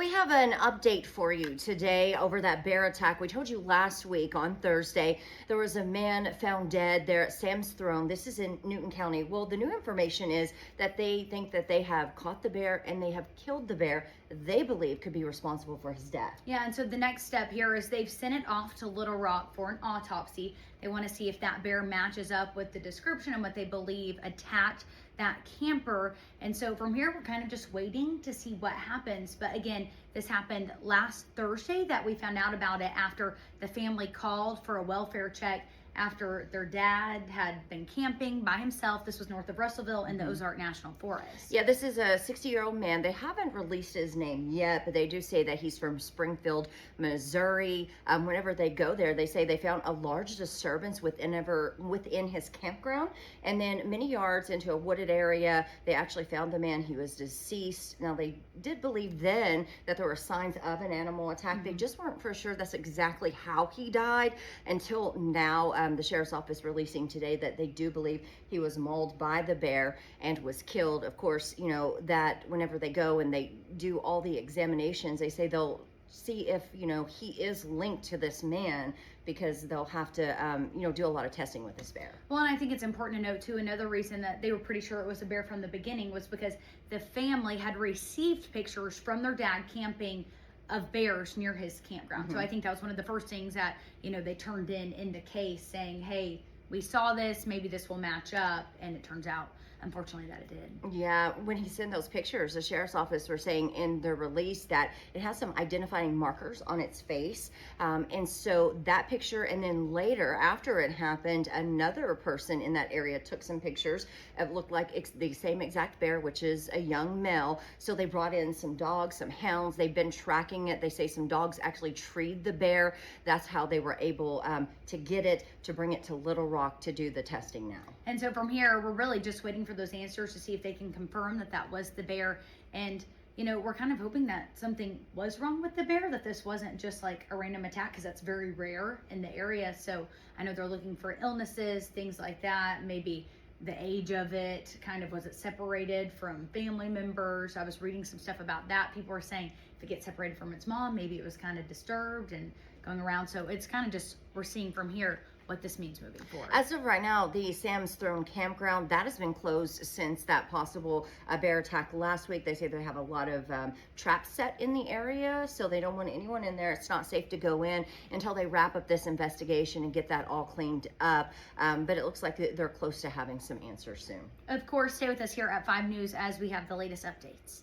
We have an update for you today over that bear attack. We told you last week on Thursday there was a man found dead there at Sam's Throne. This is in Newton County. Well, the new information is that they think that they have caught the bear and they have killed the bear they believe could be responsible for his death. Yeah, and so the next step here is they've sent it off to Little Rock for an autopsy. They want to see if that bear matches up with the description and what they believe attacked that camper. And so from here, we're kind of just waiting to see what happens. But again, this happened last Thursday that we found out about it after the family called for a welfare check after their dad had been camping by himself. This was north of Russellville in the Ozark National Forest. Yeah, this is a 60-year-old man. They haven't released his name yet, but they do say that he's from Springfield, Missouri. Whenever they go there, they say they found a large disturbance within his campground. And then many yards into a wooded area, they actually found the man. He was deceased. Now, they did believe then that there were signs of an animal attack. They just weren't for sure that's exactly how he died until now. The sheriff's office releasing today that they do believe he was mauled by the bear and was killed. Of course, you know, that whenever they go and they do all the examinations, they say they'll see if, you know, he is linked to this man because they'll have to, do a lot of testing with this bear. Well, and I think it's important to note too, another reason that they were pretty sure it was a bear from the beginning was because the family had received pictures from their dad camping of bears near his campground. So I think that was one of the first things that, they turned in the case saying, hey, we saw this, maybe this will match up. And it turns out, unfortunately, that it did. Yeah, when he sent those pictures, the sheriff's office were saying in the release that it has some identifying markers on its face. And so that picture, and then later, after it happened, another person in that area took some pictures. It looked like it's the same exact bear, which is a young male. So they brought in some dogs, some hounds. They've been tracking it. They say some dogs actually treed the bear. That's how they were able to get it, to bring it to Little Rock to do the testing now. And so from here, we're really just waiting for those answers to see if they can confirm that that was the bear. And, we're kind of hoping that something was wrong with the bear, that this wasn't just like a random attack, because that's very rare in the area. So I know they're looking for illnesses, things like that, maybe the age of it, kind of was it separated from family members. I was reading some stuff about that. People were saying if it gets separated from its mom, maybe it was kind of disturbed and going around. So it's kind of just, we're seeing from here what this means moving forward. As of right now, the Sam's Throne campground, that has been closed since that possible bear attack last week. They say they have a lot of traps set in the area, so they don't want anyone in there. It's not safe to go in until they wrap up this investigation and get that all cleaned up. But it looks like they're close to having some answers soon. Of course, stay with us here at 5 News as we have the latest updates.